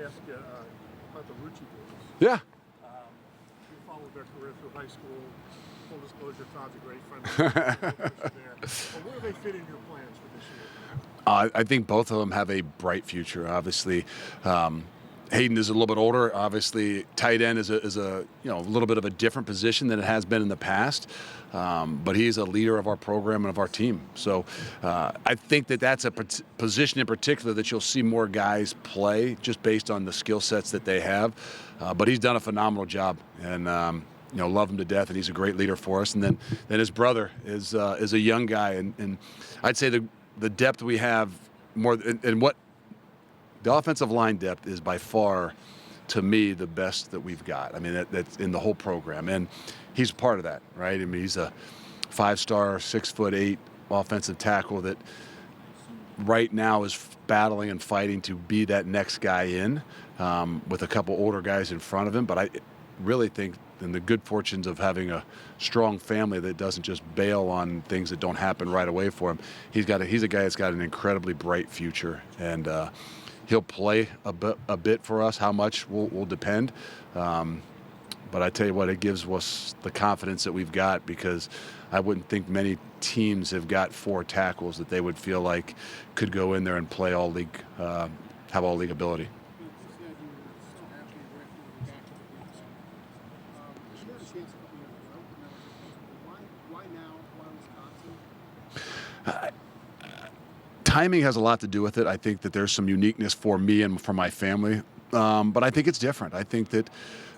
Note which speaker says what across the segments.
Speaker 1: ask you about the Rucci boys.
Speaker 2: Yeah.
Speaker 1: You followed their career through high school. Full disclosure, Todd's a great friend. But where do they fit in your plans for this year?
Speaker 2: I think both of them have a bright future. Obviously, Hayden is a little bit older. Obviously, tight end is a little bit of a different position than it has been in the past. But he's a leader of our program and of our team. So I think that's a position in particular that you'll see more guys play just based on the skill sets that they have. But he's done a phenomenal job, and love him to death, and he's a great leader for us. And then his brother is a young guy, and I'd say the depth we have more, and what the offensive line depth is by far, to me, the best that we've got. I mean, that's in the whole program, and he's part of that, right? I mean, he's a 5-star, 6'8" offensive tackle that right now is battling and fighting to be that next guy in, with a couple older guys in front of him. But I really think in the good fortunes of having a strong family that doesn't just bail on things that don't happen right away for him. He's a guy that's got an incredibly bright future, and he'll play a bit for us. How much will depend. But I tell you what, it gives us the confidence that we've got, because I wouldn't think many teams have got 4 tackles that they would feel like could go in there and play all league, have all league ability. Timing has a lot to do with it. I think that there's some uniqueness for me and for my family, but I think it's different. I think that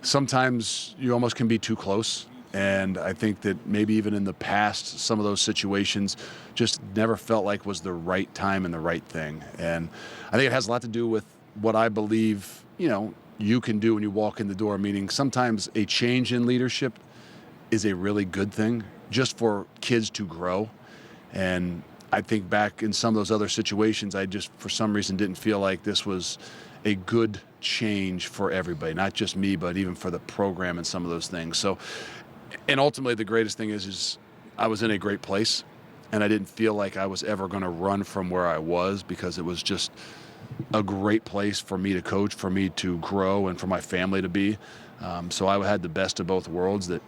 Speaker 2: sometimes you almost can be too close, and I think that maybe even in the past, some of those situations just never felt like was the right time and the right thing. And I think it has a lot to do with what I believe, you can do when you walk in the door, meaning sometimes a change in leadership is a really good thing just for kids to grow. And I think back in some of those other situations, I just, for some reason, didn't feel like this was a good change for everybody, not just me, but even for the program and some of those things. So, and ultimately the greatest thing is I was in a great place, and I didn't feel like I was ever going to run from where I was, because it was just a great place for me to coach, for me to grow, and for my family to be. So I had the best of both worlds. That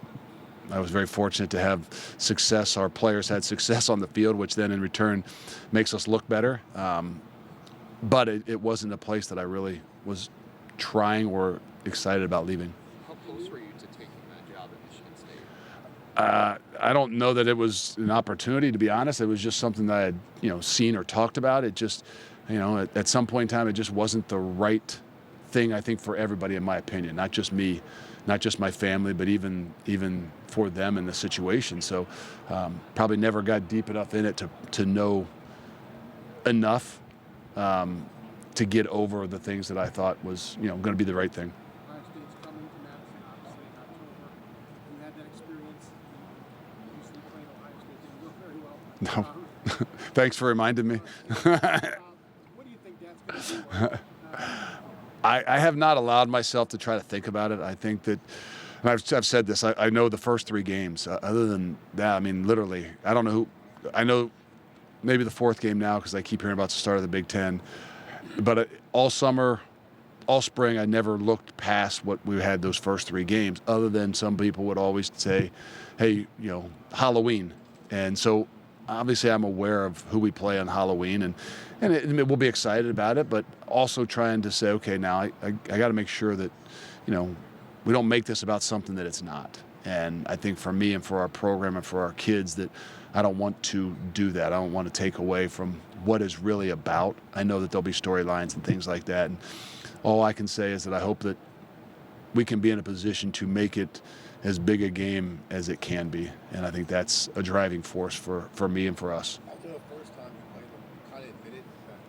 Speaker 2: I was very fortunate to have success. Our players had success on the field, which then in return makes us look better. But it wasn't a place that I really was trying or excited about leaving.
Speaker 3: How close were you to taking that job at Michigan State?
Speaker 2: I don't know that it was an opportunity, to be honest. It was just something that I had, seen or talked about. It just, at some point in time, it just wasn't the right thing, I think, for everybody, in my opinion. Not just me, not just my family, but even for them in the situation. So probably never got deep enough in it to know enough to get over the things that I thought was going to be the right thing.
Speaker 4: Ohio State's coming to Madison, obviously, in October. You had that experience. You recently played Ohio State. Didn't go very well.
Speaker 2: No. Thanks for reminding me.
Speaker 4: What do you think that's going to do?
Speaker 2: I have not allowed myself to try to think about it. I think that, and I've said this, I know the first 3 games. Other than that, I mean, literally, I don't know who. I know maybe the 4th game now, because I keep hearing about the start of the Big Ten. But all summer, all spring, I never looked past what we had those first 3 games, other than some people would always say, hey, Halloween. And so obviously I'm aware of who we play on Halloween, and we'll be excited about it, but also trying to say, okay, now I got to make sure that, we don't make this about something that it's not. And I think for me and for our program and for our kids, that I don't want to do that. I don't want to take away from what it's really about. I know that there'll be storylines and things like that. And all I can say is that I hope that we can be in a position to make it as big a game as it can be. And I think that's a driving force for me and for us.
Speaker 5: After the first time you played them, you kind of admitted that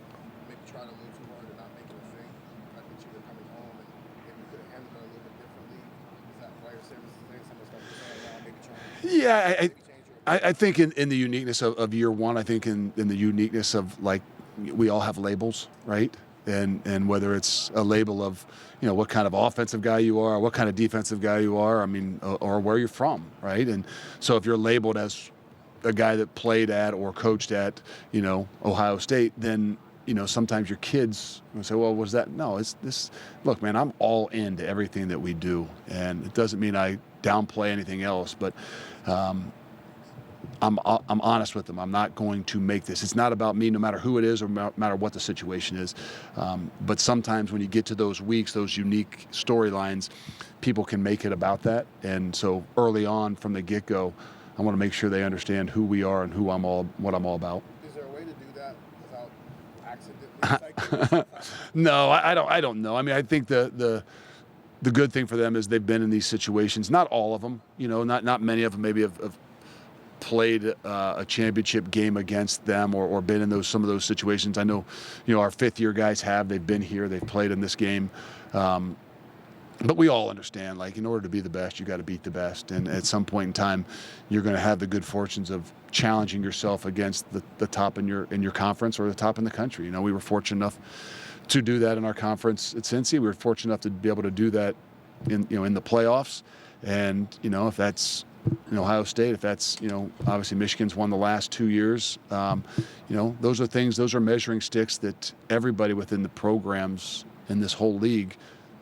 Speaker 5: maybe trying a little too hard and not making a thing. I think you were coming home and maybe you could have handled it a little bit differently. Is that why you're saying some of the stuff you're saying now, maybe trying to
Speaker 2: Yeah, I think in the uniqueness of year one, I think in the uniqueness of, like, we all have labels, right? And whether it's a label of, what kind of offensive guy you are, or what kind of defensive guy you are, I mean, or where you're from, right? And so if you're labeled as a guy that played at or coached at, Ohio State, then sometimes your kids will say, well, was that? No, it's this. Look, man, I'm all into everything that we do. And it doesn't mean I downplay anything else, but I'm honest with them. I'm not going to make this. It's not about me, no matter who it is or no matter what the situation is. But sometimes when you get to those weeks, those unique storylines, people can make it about that. And so early on from the get-go, I want to make sure they understand who we are and what I'm all about.
Speaker 5: Is there a way to do that without accidentally?
Speaker 2: No, I don't know. I mean, I think the good thing for them is they've been in these situations. Not all of them, not many of them maybe have played a championship game against them or been in some of those situations. I know, our fifth-year guys have. They've been here. They've played in this game. But we all understand, like, in order to be the best, you got to beat the best. And at some point in time, you're going to have the good fortunes of challenging yourself against the top in your conference or the top in the country. We were fortunate enough to do that in our conference at Cincy. We were fortunate enough to be able to do that in the playoffs. And, if that's Ohio State, if that's, obviously Michigan's won the last 2 years, those are measuring sticks that everybody within the programs in this whole league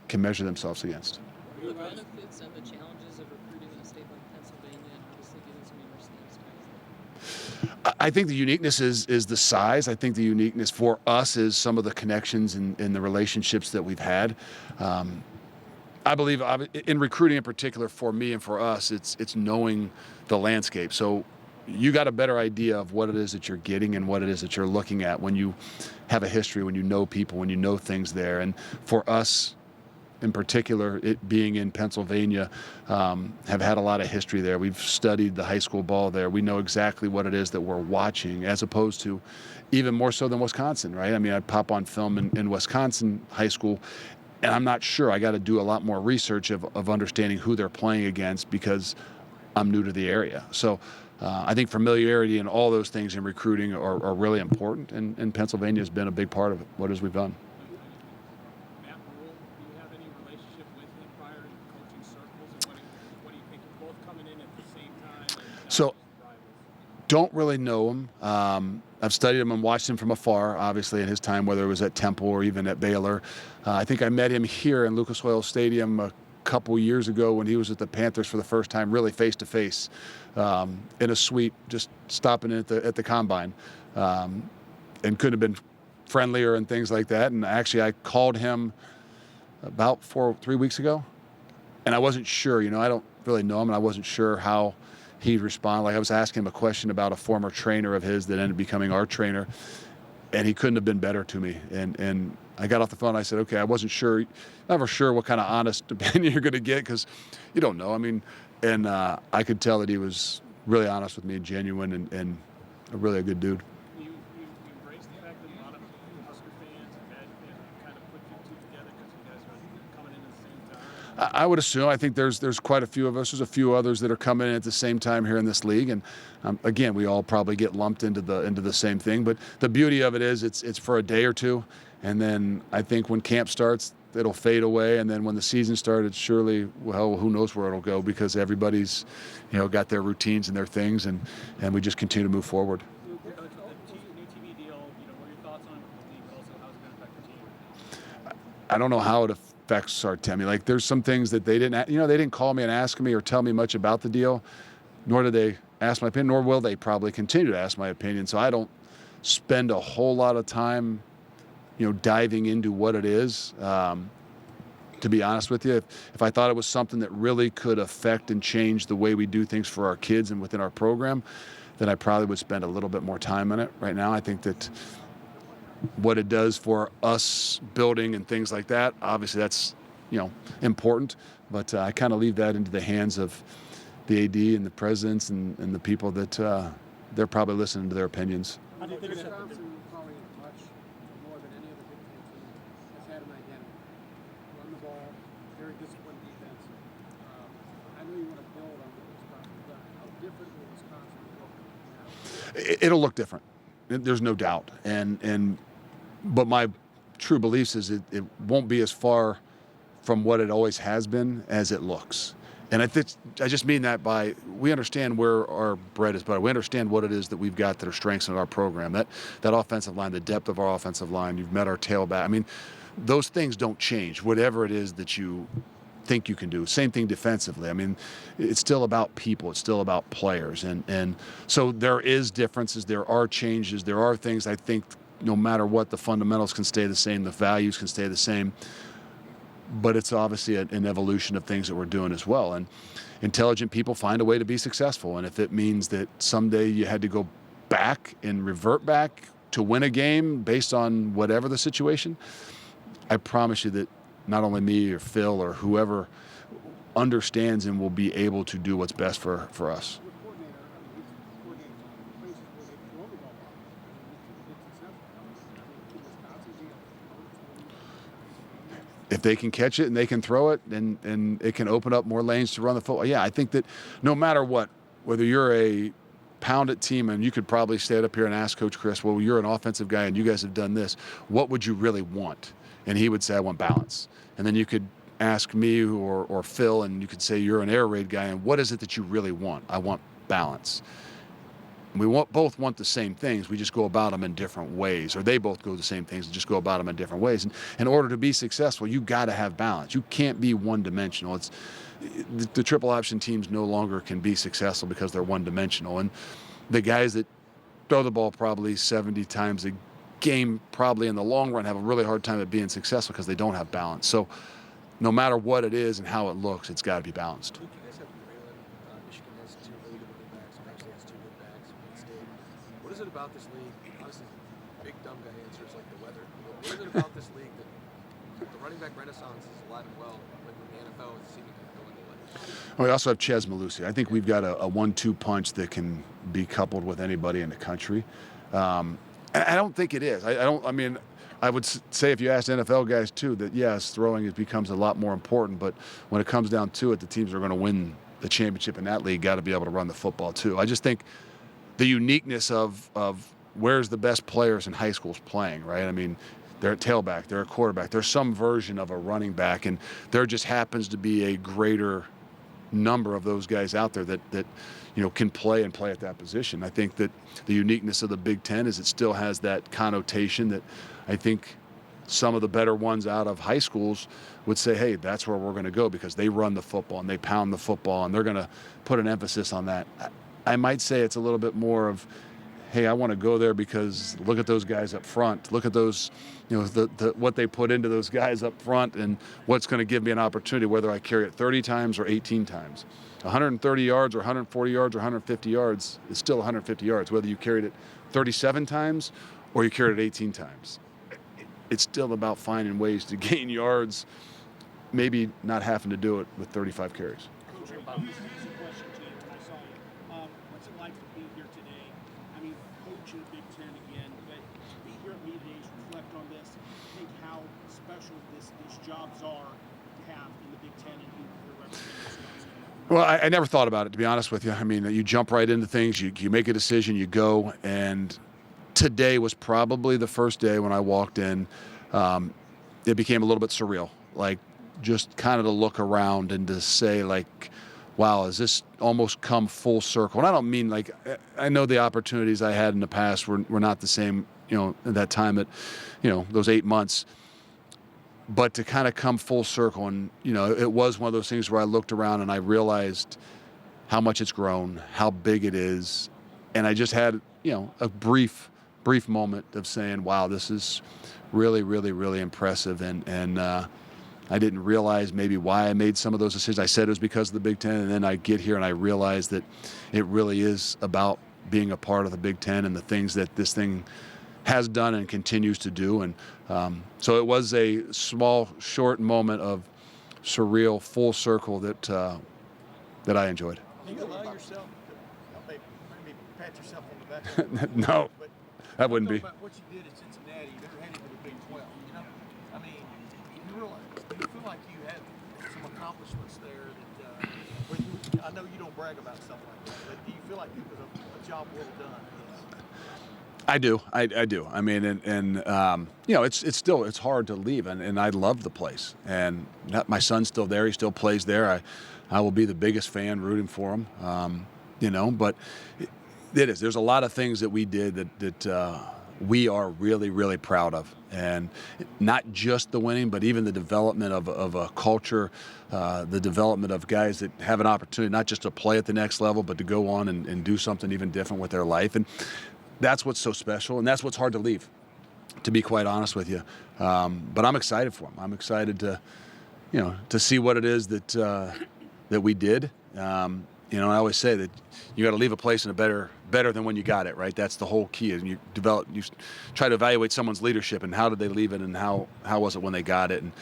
Speaker 2: can measure themselves against.
Speaker 6: The benefits and the challenges of recruiting in a state like Pennsylvania and obviously getting some university ties.
Speaker 2: I think the uniqueness is the size. I think the uniqueness for us is some of the connections and the relationships that we've had. I believe in recruiting in particular, for me and for us, it's knowing the landscape. So you got a better idea of what it is that you're getting and what it is that you're looking at when you have a history, when you know people, when you know things there. And for us in particular, it being in Pennsylvania, have had a lot of history there. We've studied the high school ball there. We know exactly what it is that we're watching, as opposed to even more so than Wisconsin, right? I mean, I pop on film in Wisconsin high school, and I'm not sure. I got to do a lot more research of understanding who they're playing against because I'm new to the area. So I think familiarity and all those things in recruiting are really important, and Pennsylvania has been a big part of what it is we've done.
Speaker 4: Matt Rule, do you have any relationship with him prior to coaching circles? And what do you think? You're both coming in at the same time.
Speaker 2: So, don't really know him. I've studied him and watched him from afar, obviously, in his time, whether it was at Temple or even at Baylor. I think I met him here in Lucas Oil Stadium a couple years ago when he was at the Panthers for the first time, really face-to-face, in a suite, just stopping at the combine, and couldn't have been friendlier and things like that. And actually, I called him about 3 weeks ago, and I wasn't sure. I don't really know him, and I wasn't sure how he'd respond. Like, I was asking him a question about a former trainer of his that ended up becoming our trainer, and he couldn't have been better to me. And I got off the phone, and I said, okay, I wasn't sure, never sure what kind of honest opinion you're going to get, because you don't know. I mean, and I could tell that he was really honest with me and genuine and really a good dude.
Speaker 4: You embrace the fact that a lot of Husker fans and Badger fans kind of put you two together because you guys are coming in at the same time?
Speaker 2: I would assume. I think there's quite a few of us. There's a few others that are coming in at the same time here in this league, and again, we all probably get lumped into the same thing. But the beauty of it is it's for a day or two, and then I think when camp starts, it'll fade away, and then when the season starts, surely, well, who knows where it'll go, because everybody's got their routines and their things, and we just continue to move forward.
Speaker 4: New TV deal, what are your thoughts on the league, but also how it's going to affect the team?
Speaker 2: I don't know how it affects our team. Like, there's some things that they didn't call me and ask me or tell me much about the deal, nor did they ask my opinion, nor will they probably continue to ask my opinion. So I don't spend a whole lot of time, diving into what it is. To be honest with you, if I thought it was something that really could affect and change the way we do things for our kids and within our program, then I probably would spend a little bit more time on it. Right now, I think that what it does for us building and things like that, obviously that's, important, but I kind of leave that into the hands of the AD and the presidents and the people that they're probably listening to their opinions.
Speaker 4: How do you think Wisconsin probably much more than any other Big Ten team has had an identity. Run the ball, very disciplined defense. I know you want to build on what Wisconsin's done. How different will Wisconsin look?
Speaker 2: It'll look different. There's no doubt. But my true beliefs is it won't be as far from what it always has been as it looks. And I just mean that by we understand where our bread is buttered. We understand what it is that we've got that are strengths in our program. That offensive line, the depth of our offensive line. You've met our tailback. I mean, those things don't change. Whatever it is that you think you can do. Same thing defensively. I mean, it's still about people. It's still about players. And so there is differences. There are changes. There are things I think no matter what, the fundamentals can stay the same. The values can stay the same. But it's obviously an evolution of things that we're doing as well. And intelligent people find a way to be successful. And if it means that someday you had to go back and revert back to win a game based on whatever the situation, I promise you that not only me or Phil or whoever understands and will be able to do what's best for us.
Speaker 4: Your coordinator, he's coordinating places where they throw the ball out. It's successful.
Speaker 2: If they can catch it and they can throw it, and it can open up more lanes to run the football. Yeah, I think that no matter what, whether you're a pound-it team, and you could probably stand up here and ask Coach Chris, well, you're an offensive guy and you guys have done this. What would you really want? And he would say, I want balance. And then you could ask me or Phil, and you could say, you're an air raid guy, and what is it that you really want? I want balance. We both want the same things. We just go about them in different ways, or they both go the same things and just go about them in different ways. And in order to be successful, you got to have balance. You can't be one-dimensional. The triple option teams no longer can be successful because they're one-dimensional. And the guys that throw the ball probably 70 times a game probably in the long run have a really hard time at being successful because they don't have balance. So no matter what it is and how it looks, it's got to be balanced.
Speaker 7: Luke, you guys have Braylon. Michigan has two really good backs. Actually has two good backs. Penn State. What is it about this league? Honestly, big dumb guy answers like the weather. What is it about this league that the running back renaissance is alive and well when the NFL is seeming to go into it?
Speaker 2: We also have Ches Malusi. I think we've got a 1-2 punch that can be coupled with anybody in the country. I don't think it is. I would say if you ask NFL guys too, that yes, throwing becomes a lot more important. But when it comes down to it, the teams that are going to win the championship in that league got to be able to run the football too. I just think the uniqueness of where's the best players in high schools playing, right? I mean, they're a tailback, they're a quarterback, there's some version of a running back, and there just happens to be a greater number of those guys out there that can play at that position. I think that the uniqueness of the Big Ten is it still has that connotation that I think some of the better ones out of high schools would say, hey, that's where we're going to go because they run the football and they pound the football and they're going to put an emphasis on that. I might say it's a little bit more of, hey, I want to go there because look at those guys up front. Look at those, what they put into those guys up front and what's going to give me an opportunity, whether I carry it 30 times or 18 times. 130 yards or 140 yards or 150 yards is still 150 yards, whether you carried it 37 times or you carried it 18 times. It's still about finding ways to gain yards, maybe not having to do it with 35 carries.
Speaker 4: Coach, easy question to you when I saw you. What's it like to be here today? I mean, coaching Big Ten again, but be here at media days, reflect on this, think how special these jobs are to have in the Big Ten and who you're representing.
Speaker 2: Well, I never thought about it, to be honest with you. I mean, you jump right into things, you make a decision, you go, and today was probably the first day when I walked in. It became a little bit surreal, like just kind of to look around and to say, like, wow, has this almost come full circle? And I don't mean like, I know the opportunities I had in the past were not the same, at that time at, those 8 months. But to kind of come full circle, and it was one of those things where I looked around and I realized how much it's grown, how big it is, and I just had a brief moment of saying, wow, this is really, really, really impressive, and I didn't realize maybe why I made some of those decisions. I said it was because of the Big Ten, and then I get here and I realize that it really is about being a part of the Big Ten and the things that this thing has done and continues to do. And so it was a small, short moment of surreal full circle that I enjoyed.
Speaker 7: Do you allow yourself to maybe pat yourself on the back?
Speaker 2: No,
Speaker 7: But
Speaker 2: that wouldn't be.
Speaker 7: About what you did at Cincinnati, you never headed to the Big 12. I mean, you realize, do you feel like you had some accomplishments there that, I know you don't brag about stuff like that, but do you feel like it was a job well done?
Speaker 2: I do. I do. I mean, it's hard to leave, and I love the place. And my son's still there. He still plays there. I will be the biggest fan rooting for him. But it is. There's a lot of things that we did that we are really, really proud of, and not just the winning, but even the development of a culture, the development of guys that have an opportunity not just to play at the next level, but to go on and do something even different with their life. And that's what's so special, and that's what's hard to leave, to be quite honest with you. But I'm excited for him. I'm excited to see what it is that we did. I always say that you got to leave a place in a better than when you got it, right? That's the whole key. And you try to evaluate someone's leadership and how did they leave it and how was it when they got it. And,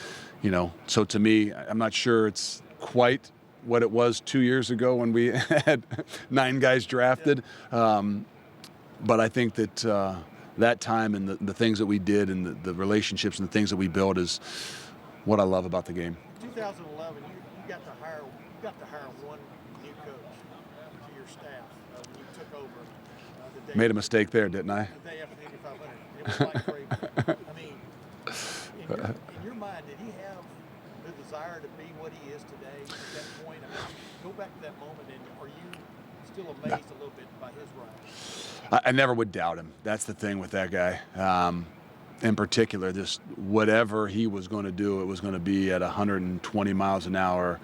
Speaker 2: so to me, I'm not sure it's quite what it was 2 years ago when we had 9 guys drafted. But I think that that time and the things that we did and the relationships and the things that we built is what I love about the game.
Speaker 1: 2011, you got to hire one new coach to your staff when you took over. The day
Speaker 2: Made a mistake there, didn't I?
Speaker 1: The day after the 8500, it was like crazy. I mean, in your mind, did he have the desire to be what he is today at that point? I mean, go back to that moment, and are you still amazed a little bit by his rise?
Speaker 2: I never would doubt him. That's the thing with that guy. In particular, just whatever he was going to do, it was going to be at 120 miles an hour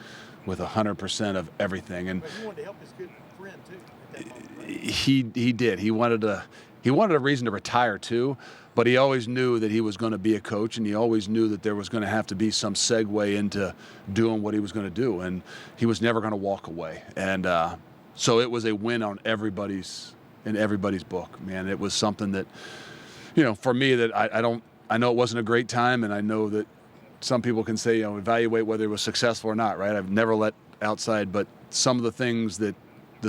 Speaker 2: with 100% of everything. And
Speaker 1: but he wanted to help his good friend too at that moment, right?
Speaker 2: he did. He wanted a reason to retire too, but he always knew that he was going to be a coach, and he always knew that there was going to have to be some segue into doing what he was going to do, and he was never going to walk away. And so it was a win on everybody's book, man. It was something that, for me, that I know it wasn't a great time, and I know that some people can say, evaluate whether it was successful or not, right? I've never let outside, but some of the things the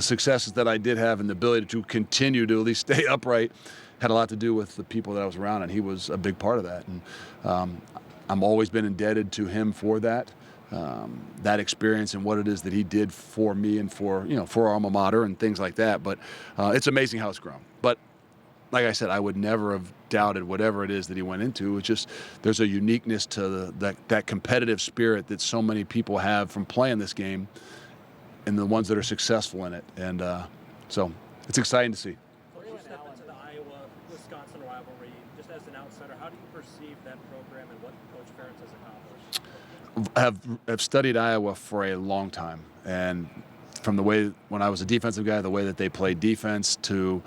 Speaker 2: successes that I did have and the ability to continue to at least stay upright had a lot to do with the people that I was around, and he was a big part of that. And I'm always been indebted to him for that experience and what it is that he did for me and for our alma mater and things like that. But it's amazing how it's grown. But like I said, I would never have doubted whatever it is that he went into. It's just there's a uniqueness to that competitive spirit that so many people have from playing this game and the ones that are successful in it. And so it's exciting to see.
Speaker 8: Before you step into the Iowa-Wisconsin rivalry, just as an outsider, how do you perceive that program and what Coach Ferentz has accomplished?
Speaker 2: Have studied Iowa for a long time, and from the way when I was a defensive guy, the way that they played defense, to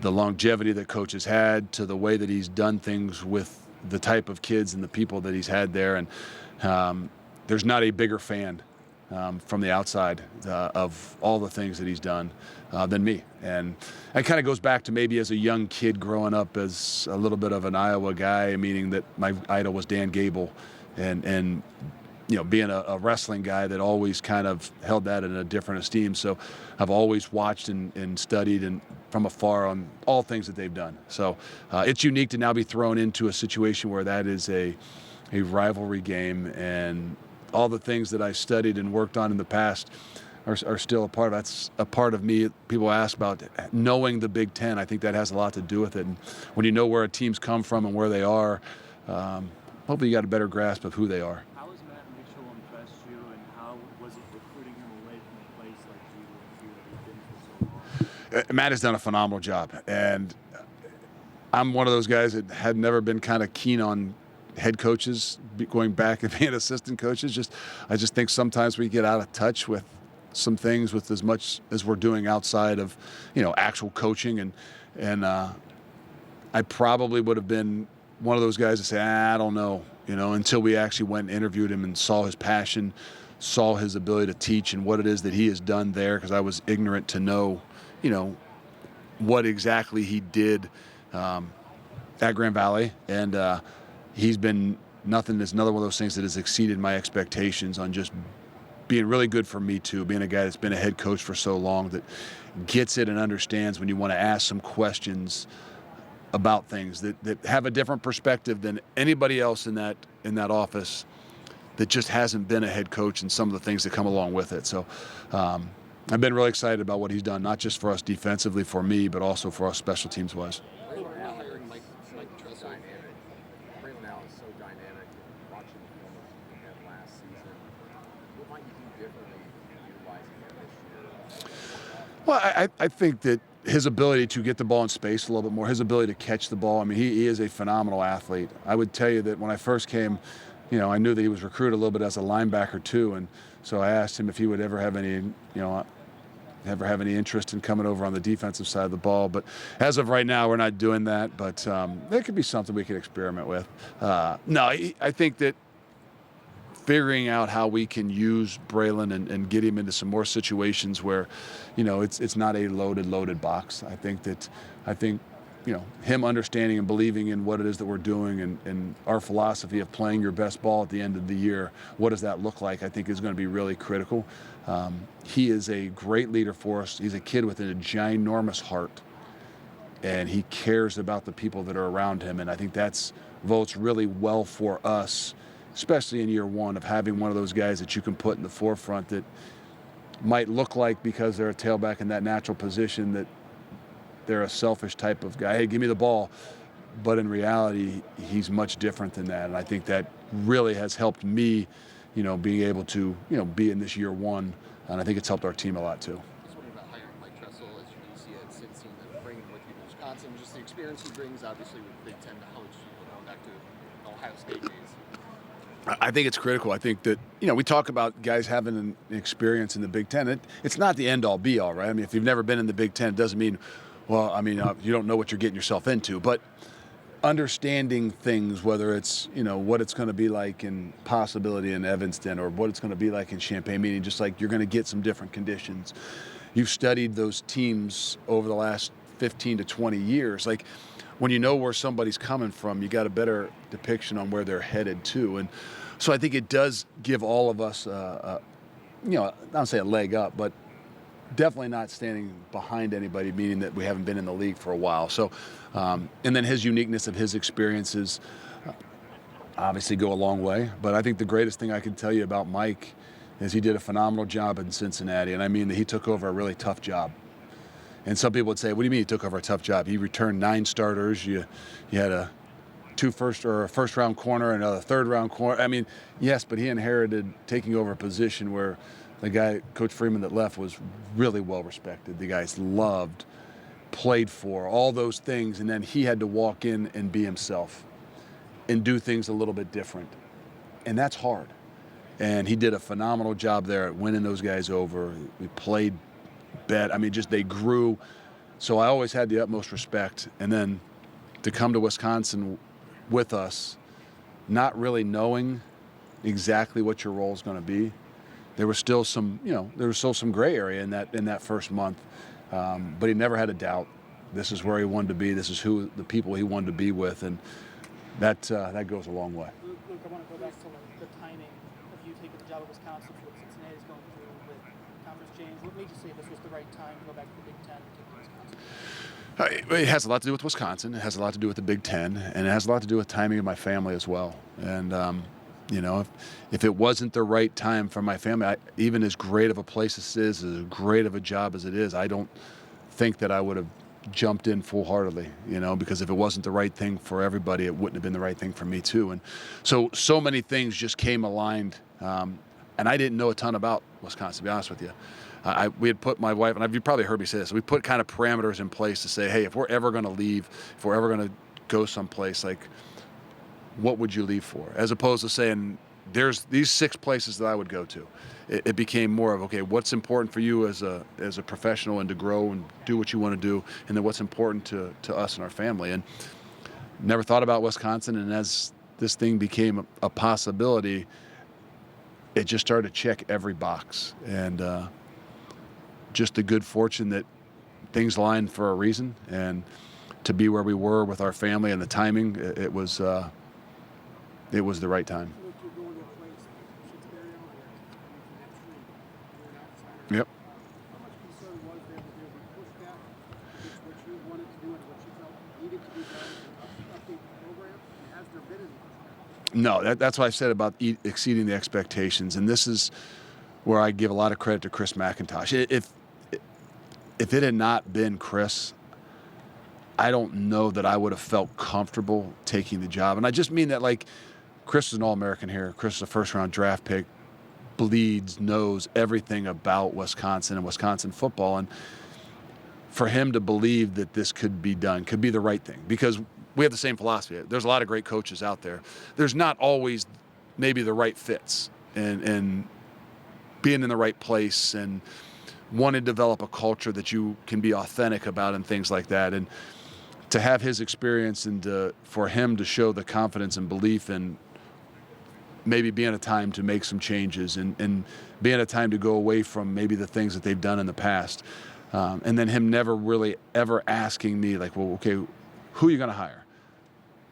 Speaker 2: the longevity that Coach has had, to the way that he's done things with the type of kids and the people that he's had there. And there's not a bigger fan from the outside of all the things that he's done than me. And it kind of goes back to maybe as a young kid growing up as a little bit of an Iowa guy, meaning that my idol was Dan Gable, and being a wrestling guy that always kind of held that in a different esteem. So I've always watched and studied and from afar on all things that they've done. So it's unique to now be thrown into a situation where that is a rivalry game, and all the things that I studied and worked on in the past are still a part of that's a part of me. People ask about knowing the Big Ten. I think that has a lot to do with it. And when you know where a team's come from and where they are, hopefully you got a better grasp of who they are.
Speaker 9: How has Matt Mitchell impressed you, and how was it recruiting him away from a place like B1G that he's been for so long?
Speaker 2: Matt has done a phenomenal job, and I'm one of those guys that had never been kind of keen on head coaches going back and being assistant coaches. I just think sometimes we get out of touch with some things with as much as we're doing outside of actual coaching, and I probably would have been one of those guys that say, I don't know, until we actually went and interviewed him and saw his passion, saw his ability to teach and what it is that he has done there, because I was ignorant to know, what exactly he did at Grand Valley. And he's been nothing. It's another one of those things that has exceeded my expectations on just being really good for me too, being a guy that's been a head coach for so long that gets it and understands when you want to ask some questions about things that have a different perspective than anybody else in that office that just hasn't been a head coach, and some of the things that come along with it. So I've been really excited about what he's done, not just for us defensively, for me, but also for us special teams wise.
Speaker 3: Braylon Allen is so dynamic. Watching him at last season, What might you do differently utilizing him this year?
Speaker 2: Well, I think that his ability to get the ball in space a little bit more, his ability to catch the ball. I mean, he is a phenomenal athlete. I would tell you that when I first came, I knew that he was recruited a little bit as a linebacker too, and so I asked him if he would ever have any, interest in coming over on the defensive side of the ball. But as of right now, we're not doing that. But that could be something we could experiment with. No, I think that figuring out how we can use Braylon and get him into some more situations where, it's not a loaded box. I think him understanding and believing in what it is that we're doing and our philosophy of playing your best ball at the end of the year, what does that look like, I think is going to be really critical. He is a great leader for us. He's a kid with a ginormous heart, and he cares about the people that are around him, and I think that's votes really well for us, especially in year one, of having one of those guys that you can put in the forefront that might look like, because they're a tailback in that natural position, that they're a selfish type of guy. Hey, give me the ball. But in reality, he's much different than that. And I think that really has helped me, being able to, be in this year one. And I think it's helped our team a lot too.
Speaker 3: Just wondering about hiring Mike Tressel, as you can see at Cincy, and bringing him with you to Wisconsin, just the experience he brings, obviously, with Big Ten knowledge, going back to the Ohio State days.
Speaker 2: I think it's critical. I think that, we talk about guys having an experience in the Big Ten. It's not the end-all, be-all, right? I mean, if you've never been in the Big Ten, it doesn't mean, you don't know what you're getting yourself into. But understanding things, whether it's, what it's going to be like in possibility in Evanston or what it's going to be like in Champaign, meaning just like you're going to get some different conditions. You've studied those teams over the last 15 to 20 years. Like, when you know where somebody's coming from, you got a better depiction on where they're headed to. And so I think it does give all of us, I don't say a leg up, but definitely not standing behind anybody, meaning that we haven't been in the league for a while. So, and then his uniqueness of his experiences obviously go a long way. But I think the greatest thing I can tell you about Mike is he did a phenomenal job in Cincinnati. And I mean that he took over a really tough job. And some people would say, what do you mean he took over a tough job? He returned 9 starters. You had a first-round corner and a third-round corner. I mean, yes, but he inherited taking over a position where the guy, Coach Freeman, that left was really well-respected. The guy's loved, played for, all those things. And then he had to walk in and be himself and do things a little bit different. And that's hard. And he did a phenomenal job there at winning those guys over. We played bet. I mean, just they grew. So I always had the utmost respect. And then to come to Wisconsin with us, not really knowing exactly what your role is going to be, there was still some, some gray area in that first month. But he never had a doubt. This is where he wanted to be. This is who the people he wanted to be with, and that goes a long way.
Speaker 4: Luke, I want to go back to the timing of you taking the job at Wisconsin, what Cincinnati's going through with conference change. What made you say this was the right time to go back to the Big Ten and take Wisconsin?
Speaker 2: It has a lot to do with Wisconsin. It has a lot to do with the Big Ten, and it has a lot to do with timing of my family as well. And if it wasn't the right time for my family, even as great of a place this is, as great of a job as it is, I don't think that I would have jumped in full-heartedly, because if it wasn't the right thing for everybody, it wouldn't have been the right thing for me too. And so many things just came aligned, and I didn't know a ton about Wisconsin, to be honest with you. We had put, my wife, and you've probably heard me say this, we put kind of parameters in place to say, hey, if we're ever going to leave, if we're ever going to go someplace, like, what would you leave for? As opposed to saying, there's these 6 places that I would go to. It became more of, okay, what's important for you as a professional and to grow and do what you want to do, and then what's important to us and our family. And never thought about Wisconsin, and as this thing became a possibility, it just started to check every box. And just the good fortune that things aligned for a reason, and to be where we were with our family and the timing, it was the right time. Yep.
Speaker 4: How much concern was there that there would push back against what you wanted to do and what you felt needed to be done and update the program? And has there been any pushback?
Speaker 2: No, that's what I said about exceeding the expectations. And this is where I give a lot of credit to Chris McIntosh. If it had not been Chris, I don't know that I would have felt comfortable taking the job. And I just mean that, like, Chris is an All-American here. Chris is a first-round draft pick. bleeds, knows everything about Wisconsin and Wisconsin football. And for him to believe that this could be done, could be the right thing, because we have the same philosophy. There's a lot of great coaches out there. There's not always maybe the right fits, and being in the right place and wanting to develop a culture that you can be authentic about and things like that. And to have his experience and for him to show the confidence and belief in maybe being a time to make some changes and being a time to go away from maybe the things that they've done in the past. And then him never really ever asking me like, well, okay, who are you going to hire?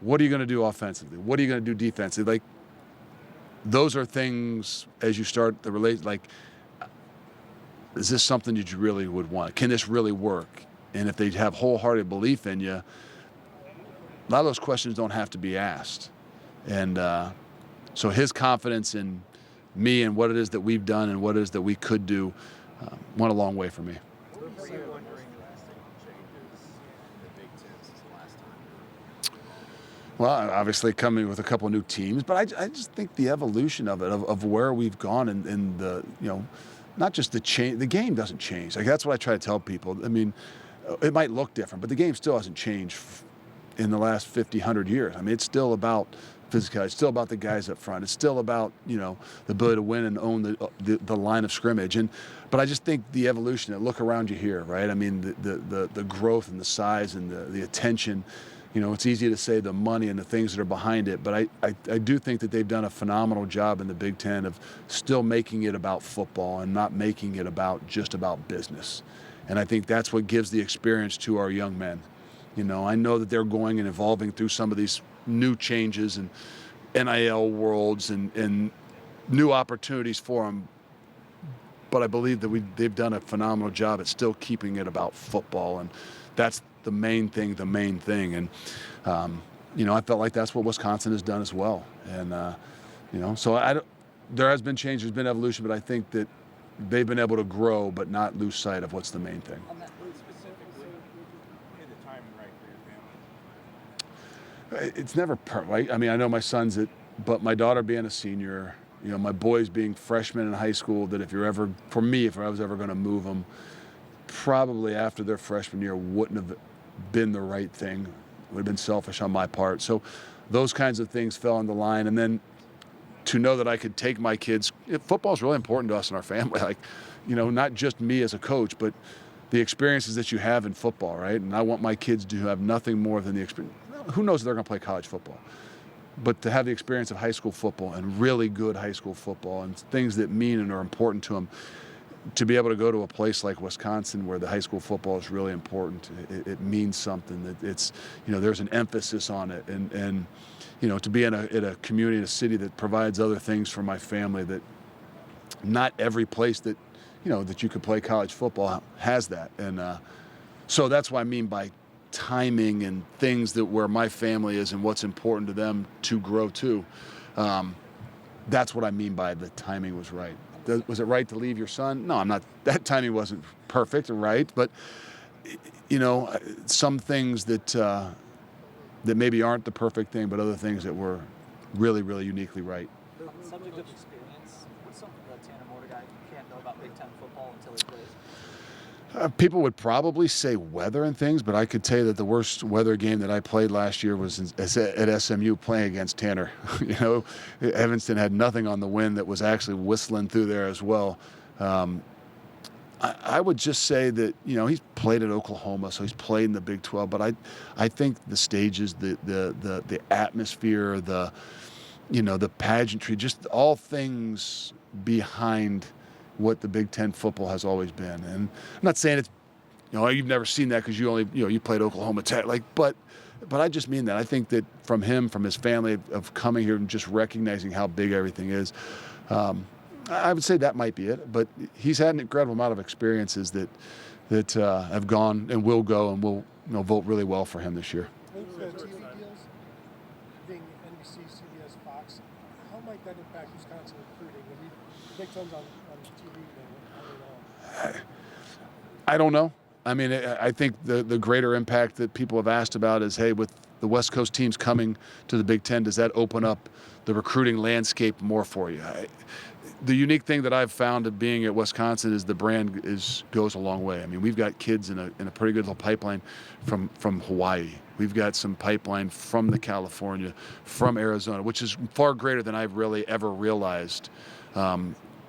Speaker 2: What are you going to do offensively? What are you going to do defensively? Like, those are things as you start the relate, like, is this something that you really would want? Can this really work? And if they have wholehearted belief in you, a lot of those questions don't have to be asked. And so his confidence in me and what it is that we've done and what it is that we could do went a long way for me.
Speaker 3: What were you wondering lasting changes in the Big Ten since the last time?
Speaker 2: Well, obviously coming with a couple of new teams, but I just think the evolution of it, of where we've gone and the, not just the change, the game doesn't change. Like, that's what I try to tell people. I mean, it might look different, but the game still hasn't changed in the last 50, 100 years. I mean, it's still about physicality. It's still about the guys up front. It's still about, the ability to win and own the line of scrimmage. But I just think the evolution, look around you here, right? I mean, the growth and the size and the attention. It's easy to say the money and the things that are behind it, but I do think that they've done a phenomenal job in the Big Ten of still making it about football and not making it just about business. And I think that's what gives the experience to our young men. I know that they're going and evolving through some of these new changes and NIL worlds and new opportunities for them, but I believe that they've done a phenomenal job at still keeping it about football, and that's the main thing. And, I felt like that's what Wisconsin has done as well. And, so there has been change, there's been evolution, but I think that they've been able to grow but not lose sight of what's the main thing.
Speaker 9: On that point specifically, is the timing right for your family?
Speaker 2: It's never right. I mean, I know my son's but my daughter being a senior, my boys being freshmen in high school, that if I was ever going to move them, probably after their freshman year wouldn't have been the right thing. Would have been selfish on my part. So those kinds of things fell in the line. And then to know that I could take my kids, football is really important to us in our family. Like, not just me as a coach, but the experiences that you have in football, right? And I want my kids to have nothing more than the experience. Who knows if they're going to play college football? But to have the experience of high school football and really good high school football and things that mean and are important to them, to be able to go to a place like Wisconsin where the high school football is really important, it means something. That it's, there's an emphasis on it, and to be in a community, in a city that provides other things for my family, that not every place that that you could play college football has that. And so that's what I mean by timing and things that where my family is and what's important to them to grow to. That's what I mean by the timing was right. Was it right to leave your son? No, I'm not. That timing wasn't perfect or right, but some things that maybe aren't the perfect thing, but other things that were really, really uniquely right.
Speaker 10: On the subject of experience, what's something that Tanner Mordecai can't know about Big Ten football until he plays?
Speaker 2: People would probably say weather and things, but I could tell you that the worst weather game that I played last year was at SMU playing against Tanner. Evanston had nothing on the wind that was actually whistling through there as well. I would just say that, he's played at Oklahoma, so he's played in the Big 12, but I think the stages, the atmosphere, the pageantry, just all things behind what the Big Ten football has always been. And I'm not saying it's, you've never seen that because you only, you played Oklahoma Tech, but I just mean that. I think that from him, from his family, of coming here and just recognizing how big everything is, I would say that might be it. But he's had an incredible amount of experiences that have gone and will go and will vote really well for him this year.
Speaker 4: The TV deals, being NBC, CBS, Fox, how might that impact Wisconsin recruiting? The Big Ten's on TV,
Speaker 2: I don't know. I mean, I think the greater impact that people have asked about is, hey, with the West Coast teams coming to the Big Ten, does that open up the recruiting landscape more for you? the unique thing that I've found of being at Wisconsin is the brand goes a long way. I mean, we've got kids in a pretty good little pipeline from Hawaii. We've got some pipeline from the California, from Arizona, which is far greater than I've really ever realized,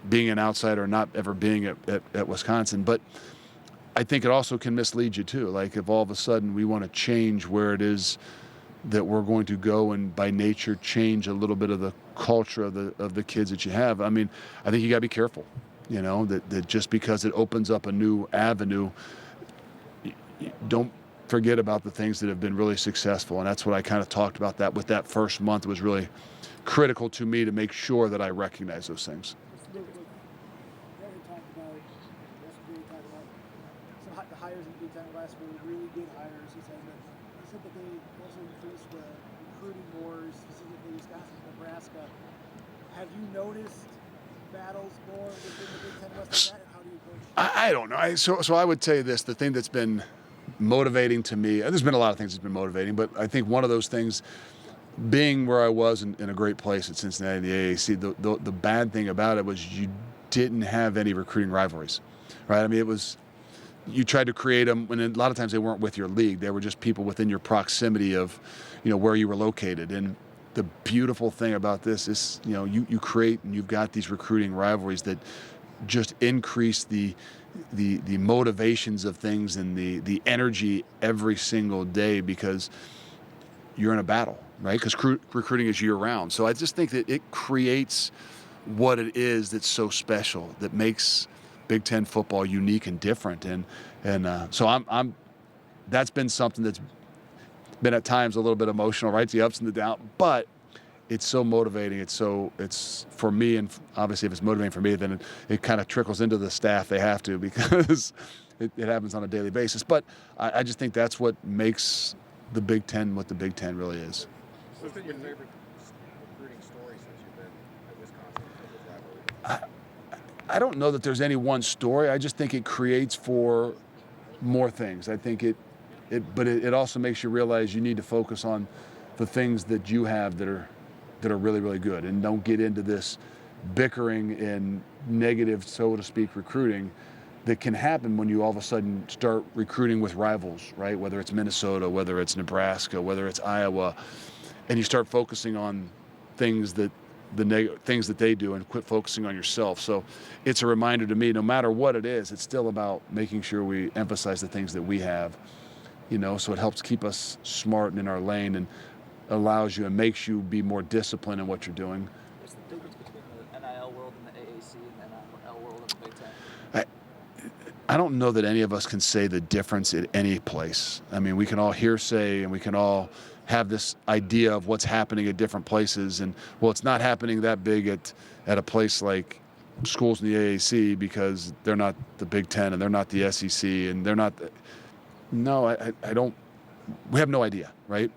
Speaker 2: being an outsider, not ever being at Wisconsin. But I think it also can mislead you too. Like if all of a sudden we want to change where it is that we're going to go and by nature change a little bit of the culture of the kids that you have. I mean, I think you got to be careful, that just because it opens up a new avenue, don't forget about the things that have been really successful. And that's what I kind of talked about that with that first month. It was really critical to me to make sure that I recognize those things.
Speaker 4: The hires in the Big Ten West were really good hires. He said that they also increased the recruiting more, specifically Wisconsin, Nebraska. Have you noticed battles more within the Big Ten West like that, and how do you approach it?
Speaker 2: I don't know. So I would tell you this: the thing that's been motivating to me, there's been a lot of things that's been motivating, but I think one of those things, being where I was in a great place at Cincinnati, the AAC, the bad thing about it was you didn't have any recruiting rivalries, right? I mean, it was, you tried to create them, and a lot of times they weren't with your league. They were just people within your proximity of, where you were located. And the beautiful thing about this is, you create and you've got these recruiting rivalries that just increase the motivations of things and the energy every single day because you're in a battle, right? Because recruiting is year-round. So I just think that it creates what it is that's so special, that makes Big Ten football unique and different. And so I'm that's been something that's been at times a little bit emotional, right? The ups and the downs, but it's so motivating. It's for me, and obviously if it's motivating for me, then it kind of trickles into the staff. They have to, because it happens on a daily basis. But I just think that's what makes the Big Ten what the Big Ten really is.
Speaker 3: What's been your favorite recruiting story since you've been at Wisconsin for this rivalry?
Speaker 2: I don't know that there's any one story. I just think it creates for more things. I think but it also makes you realize you need to focus on the things that you have that are really, really good, and don't get into this bickering and negative, so to speak, recruiting that can happen when you all of a sudden start recruiting with rivals, right? Whether it's Minnesota, whether it's Nebraska, whether it's Iowa, and you start focusing on things that things that they do and quit focusing on yourself. So it's a reminder to me, no matter what it is, it's still about making sure we emphasize the things that we have, so it helps keep us smart and in our lane, and allows you and makes you be more disciplined in what you're doing.
Speaker 10: What's the difference between the NIL world and the AAC and the NIL world and the Big Ten?
Speaker 2: I don't know that any of us can say the difference at any place. I mean, we can all hearsay and we can all have this idea of what's happening at different places, and it's not happening that big at a place like schools in the AAC because they're not the Big Ten and they're not the SEC and they're not I don't, we have no idea, right?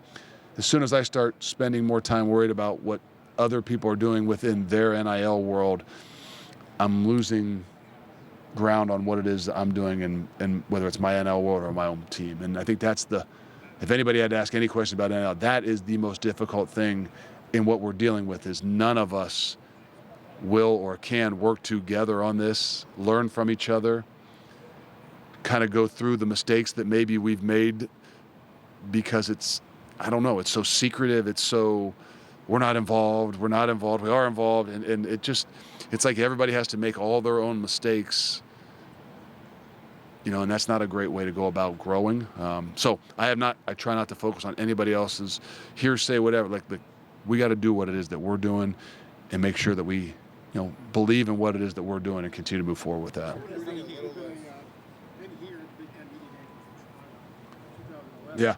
Speaker 2: As soon as I start spending more time worried about what other people are doing within their NIL world, I'm losing ground on what it is that I'm doing, and whether it's my NIL world or my own team. And I think that's if anybody had to ask any question about NIL, that is the most difficult thing in what we're dealing with, is none of us will or can work together on this, learn from each other, kind of go through the mistakes that maybe we've made because it's so secretive. It's so, we're not involved, we are involved. And it's like everybody has to make all their own mistakes, and that's not a great way to go about growing. So I try not to focus on anybody else's hearsay, whatever. We got to do what it is that we're doing and make sure that we, believe in what it is that we're doing and continue to move forward with that. Yeah.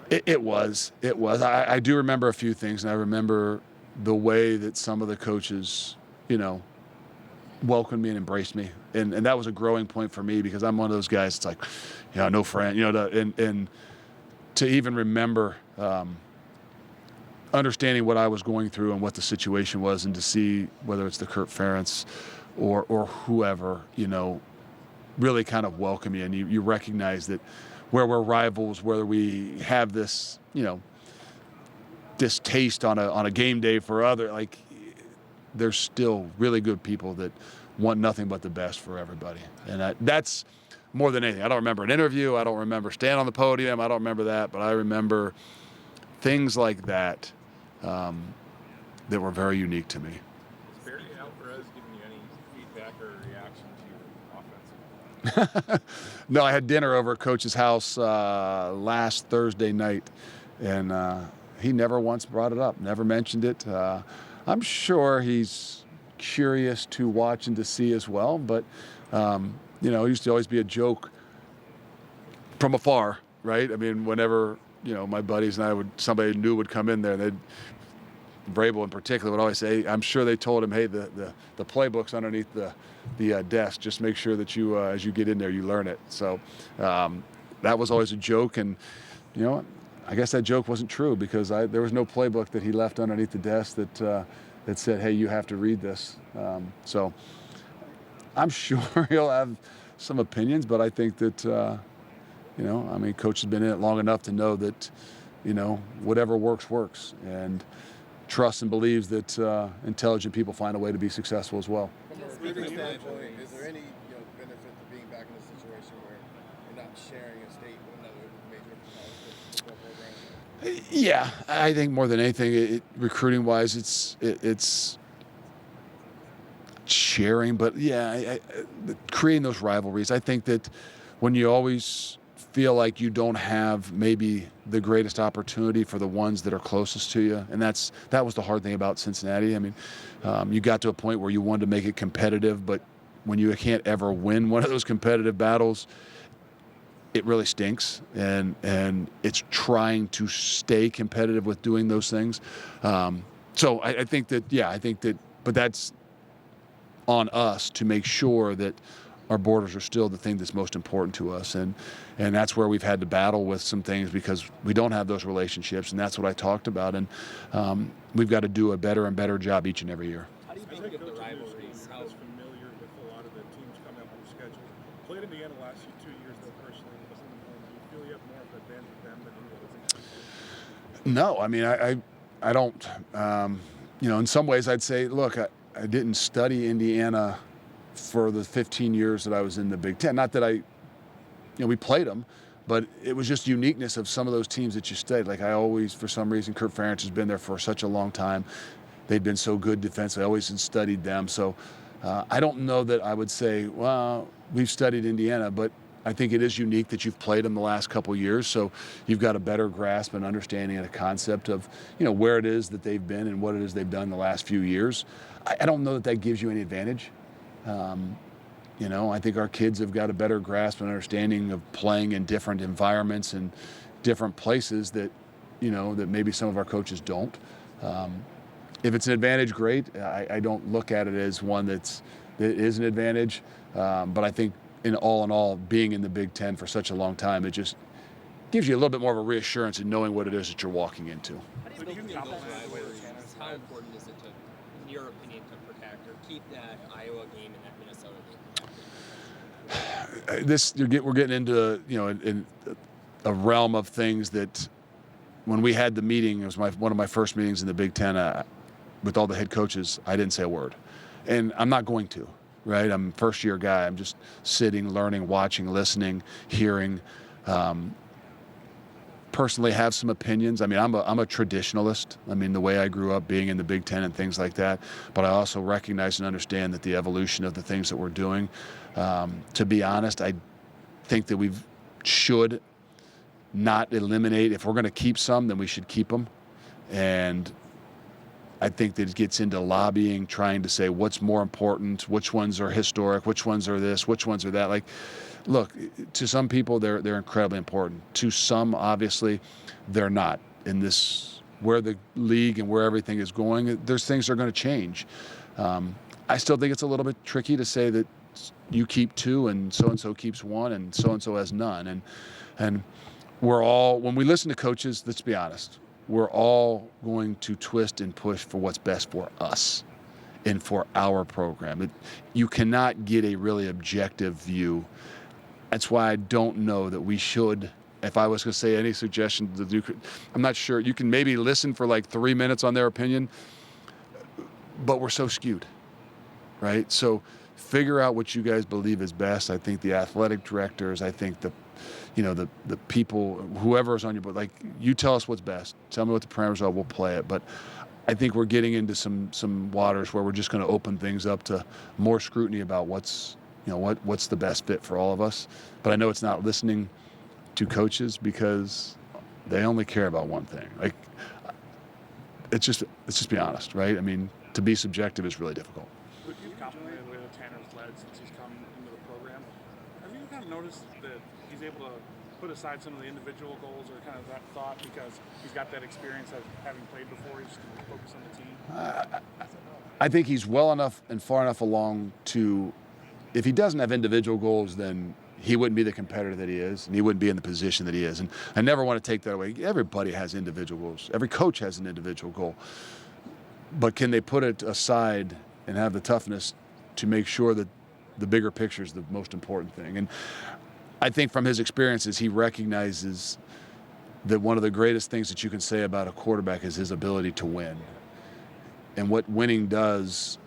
Speaker 2: It was. I do remember a few things, and I remember the way that some of the coaches, welcomed me and embraced me. And that was a growing point for me, because I'm one of those guys, it's like, no friend, and to even remember understanding what I was going through and what the situation was, and to see whether it's the Kurt Ferentz or whoever, really kind of welcome you, and you recognize that where we're rivals, whether we have this, distaste on a game day for other, like, there's still really good people that want nothing but the best for everybody. And that's more than anything. I don't remember an interview. I don't remember standing on the podium. I don't remember that, but I remember things like that that were very unique to me.
Speaker 11: Is Barry Alvarez giving you any feedback or reaction to your offensive?
Speaker 2: No, I had dinner over at Coach's house last Thursday night, and he never once brought it up, never mentioned it. I'm sure he's curious to watch and to see as well, but it used to always be a joke from afar, right? I mean, whenever my buddies and somebody new would come in there, Vrabel in particular would always say, I'm sure they told him, hey, the playbook's underneath the desk. Just make sure that you, as you get in there, you learn it. So that was always a joke. And, I guess that joke wasn't true because there was no playbook that he left underneath the desk that said, hey, you have to read this. So I'm sure he'll have some opinions, but I think that, Coach has been in it long enough to know that, whatever works. And trusts and believes that intelligent people find a way to be successful as well.
Speaker 5: From a recruiting standpoint, is there any benefit to being back in a situation where you're not sharing a state with another major football program?
Speaker 2: Yeah, I think more than anything, recruiting-wise, it's sharing, but creating those rivalries. I think that when you always feel like you don't have maybe the greatest opportunity for the ones that are closest to you, and that was the hard thing about Cincinnati. I mean, you got to a point where you wanted to make it competitive, but when you can't ever win one of those competitive battles, it really stinks, and it's trying to stay competitive with doing those things. So I think that, but that's on us to make sure that our borders are still the thing that's most important to us, and that's where we've had to battle with some things because we don't have those relationships, and that's what I talked about, and we've got to do a better and better job each and every year.
Speaker 10: How do you
Speaker 11: As
Speaker 10: think
Speaker 11: a
Speaker 10: of the
Speaker 11: coach
Speaker 10: rivalries?
Speaker 11: who's familiar with a lot of the teams coming up on the schedule, played Indiana the last 2 years though personally, wasn't the norm. Do you feel you have more of an advantage with them than anyone?
Speaker 2: No, I mean, I don't, in some ways I'd say, look, I didn't study Indiana for the 15 years that I was in the Big Ten. Not that we played them, but it was just uniqueness of some of those teams that you studied. Like I always, for some reason, Kurt Ferentz has been there for such a long time. They'd been so good defensively. I always studied them. So I don't know that I would say, well, we've studied Indiana, but I think it is unique that you've played them the last couple of years. So you've got a better grasp and understanding and a concept of, where it is that they've been and what it is they've done the last few years. I don't know that gives you any advantage. I think our kids have got a better grasp and understanding of playing in different environments and different places that, that maybe some of our coaches don't. If it's an advantage, great. I don't look at it as one that is an advantage. But I think in all, being in the Big Ten for such a long time, it just gives you a little bit more of a reassurance in knowing what it is that you're walking into.
Speaker 10: How do you build confidence? How important is it to, in your opinion, to protect or keep that Iowa game and that Minnesota game?
Speaker 2: We're getting into in a realm of things that when we had the meeting, it was one of my first meetings in the Big Ten with all the head coaches. I didn't say a word, and I'm not going to. Right, I'm a first-year guy. I'm just sitting, learning, watching, listening, hearing. Personally, have some opinions. I mean, I'm a traditionalist. I mean, the way I grew up, being in the Big Ten and things like that. But I also recognize and understand that the evolution of the things that we're doing. To be honest, I think that we should not eliminate. If we're going to keep some, then we should keep them. And I think that it gets into lobbying, trying to say what's more important, which ones are historic, which ones are this, which ones are that. Like, look, to some people, they're incredibly important. To some, obviously, they're not. In this, where the league and where everything is going, there's things that are going to change. I still think it's a little bit tricky to say that you keep two and so keeps one and so has none. And we're all, when we listen to coaches, let's be honest, we're all going to twist and push for what's best for us and for our program. You cannot get a really objective view. That's why I don't know that we should if I was going to say any suggestion to do, I'm not sure. You can maybe listen for like 3 minutes on their opinion, but we're so skewed, right? So figure out what you guys believe is best. I think the athletic directors, I think the people, whoever is on your board, like, you tell us what's best. Tell me what the parameters are, we'll play it. But I think we're getting into some waters where we're just going to open things up to more scrutiny about what's the best fit for all of us. But I know it's not listening to coaches because they only care about one thing. Like, let's just be honest, right? I mean, to be subjective is really difficult.
Speaker 11: Luke, you've complimented the way that Tanner's led since he's come into the program. Have you kind of noticed that he's able to put aside some of the individual goals or kind of that thought because he's got that experience of having played before, he's just focused on the team?
Speaker 2: I think he's well enough and far enough along to, if he doesn't have individual goals, then he wouldn't be the competitor that he is, and he wouldn't be in the position that he is. And I never want to take that away. Everybody has individual goals. Every coach has an individual goal. But can they put it aside and have the toughness to make sure that the bigger picture is the most important thing? And I think from his experiences, he recognizes that one of the greatest things that you can say about a quarterback is his ability to win. And what winning does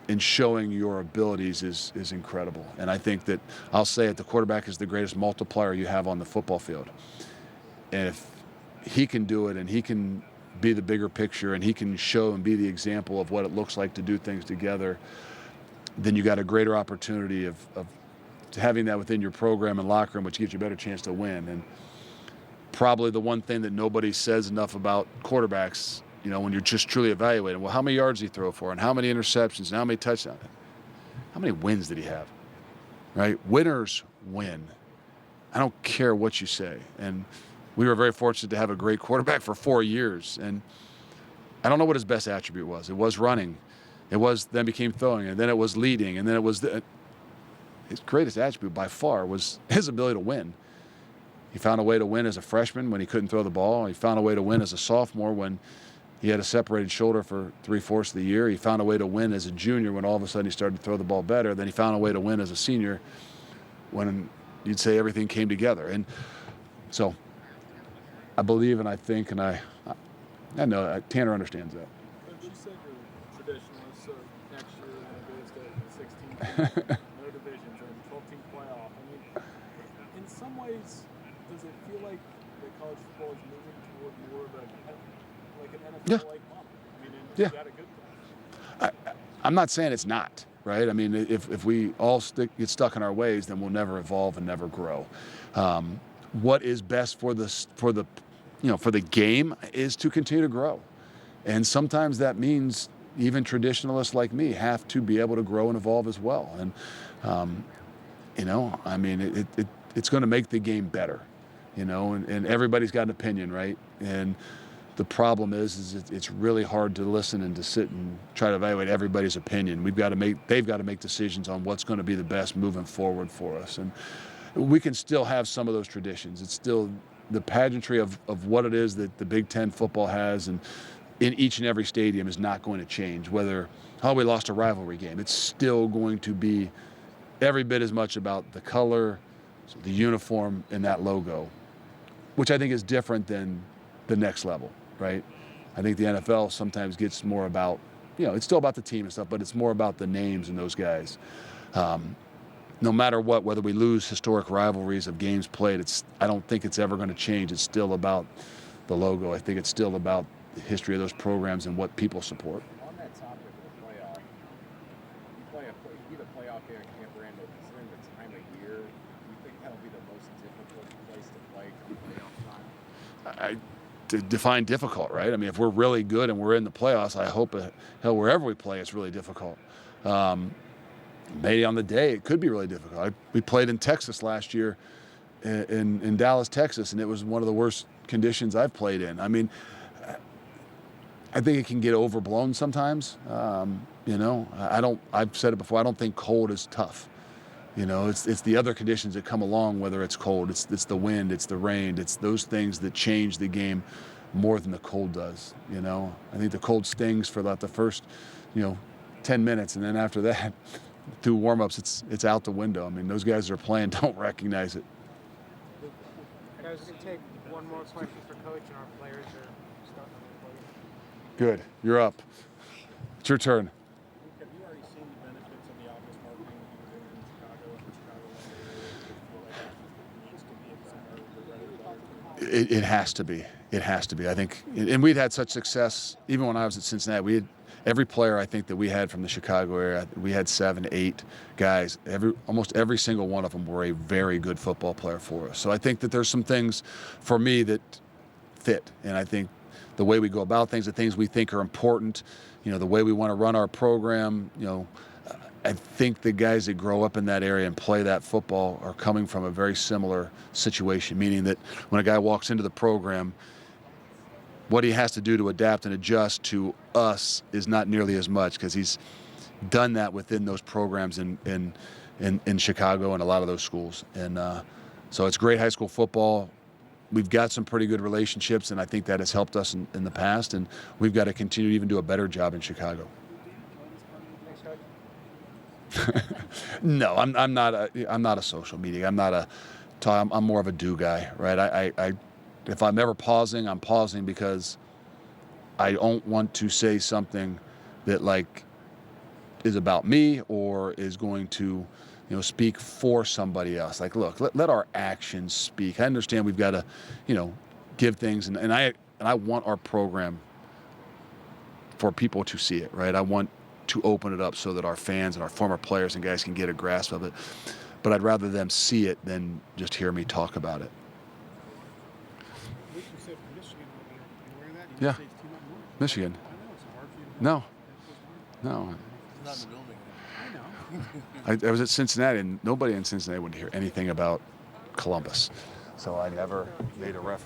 Speaker 2: in showing your abilities is incredible. And I think that, I'll say it, the quarterback is the greatest multiplier you have on the football field. And if he can do it, and he can be the bigger picture, and he can show and be the example of what it looks like to do things together, then you got a greater opportunity of having that within your program and locker room, which gives you a better chance to win. And probably the one thing that nobody says enough about quarterbacks, when you're just truly evaluating, well, how many yards did he throw for, and how many interceptions, and how many touchdowns? How many wins did he have, right? Winners win. I don't care what you say. And we were very fortunate to have a great quarterback for 4 years. And I don't know what his best attribute was. It was running. It was, then became throwing, and then it was leading, and then it was his greatest attribute by far was his ability to win. He found a way to win as a freshman when he couldn't throw the ball. He found a way to win as a sophomore when he had a separated shoulder for 3/4 of the year. He found a way to win as a junior when all of a sudden he started to throw the ball better. Then he found a way to win as a senior when you'd say everything came together. And so I believe, and I think, and I know Tanner understands that.
Speaker 11: Coach, you said you're traditionalist, so next year we're going to go to 16 no divisions and 12-team playoff. I mean, in some ways, does it feel like the college football is moving toward more of like an NFL-like model? I mean, is that a good thing?
Speaker 2: I'm not saying it's not, right? I mean, if we all get stuck in our ways, then we'll never evolve and never grow. What is best for the game is to continue to grow. And sometimes that means even traditionalists like me have to be able to grow and evolve as well. And, I mean, it's going to make the game better, and everybody's got an opinion, right? And the problem is it's really hard to listen and to sit and try to evaluate everybody's opinion. They've got to make decisions on what's going to be the best moving forward for us. And we can still have some of those traditions. It's still the pageantry of what it is that the Big Ten football has, and in each and every stadium is not going to change. Whether, we lost a rivalry game, it's still going to be every bit as much about the color, the uniform, and that logo, which I think is different than the next level, right? I think the NFL sometimes gets more about, it's still about the team and stuff, but it's more about the names and those guys. No matter what, whether we lose historic rivalries of games played, I don't think it's ever going to change. It's still about the logo. I think it's still about the history of those programs and what people support.
Speaker 5: On that topic of the playoff, you get a playoff game at Camp Randall. Considering the time of year, do you think that'll be the most difficult place to play come playoff time?
Speaker 2: To define difficult, right? I mean, if we're really good and we're in the playoffs, I hope wherever we play, it's really difficult. Maybe on the day, it could be really difficult. We played in Texas last year, in Dallas, Texas, and it was one of the worst conditions I've played in. I mean, I think it can get overblown sometimes. I've said it before, I don't think cold is tough. It's the other conditions that come along, whether it's cold, it's the wind, it's the rain, it's those things that change the game more than the cold does. I think the cold stings for about the first, 10 minutes, and then after that, through warm-ups, it's out the window. I mean, those guys that are playing don't recognize it.
Speaker 4: Guys, was going to take one more question for Coach, and our players are starting to play.
Speaker 2: Good. You're up. It's your turn.
Speaker 11: Luke, have you already seen the benefits of the Almas marketing that you were doing in Chicago and the Chicagoland area? Do you feel like that needs to be somewhere you're ready to go?
Speaker 2: It has to be. It has to be. I think, and we'd had such success even when I was at Cincinnati. We had every player I think that we had from the Chicago area. We had 7, 8 guys. Almost every single one of them were a very good football player for us. So I think that there's some things for me that fit, and I think the way we go about things, the things we think are important, the way we want to run our program, I think the guys that grow up in that area and play that football are coming from a very similar situation, meaning that when a guy walks into the program, what he has to do to adapt and adjust to us is not nearly as much because he's done that within those programs in Chicago and a lot of those schools. And so it's great high school football. We've got some pretty good relationships, and I think that has helped us in the past, and we've got to continue to even do a better job in Chicago. No, I'm not a social media. I'm more of a do guy, right? If I'm ever pausing, I'm pausing because I don't want to say something that is about me or is going to, speak for somebody else. Look, let our actions speak. I understand we've got to, give things, and I want our program for people to see it, right? I want to open it up so that our fans and our former players and guys can get a grasp of it. But I'd rather them see it than just hear me talk about it.
Speaker 4: Luke, you said Michigan earlier. You wearing that? You
Speaker 2: Yeah.
Speaker 4: say it's too much more.
Speaker 2: Michigan.
Speaker 4: I know it's hard for you to
Speaker 2: No.
Speaker 4: wear.
Speaker 2: No.
Speaker 5: He's not in the building.
Speaker 4: I know.
Speaker 2: I was at Cincinnati, and nobody in Cincinnati would hear anything about Columbus. So I never made a reference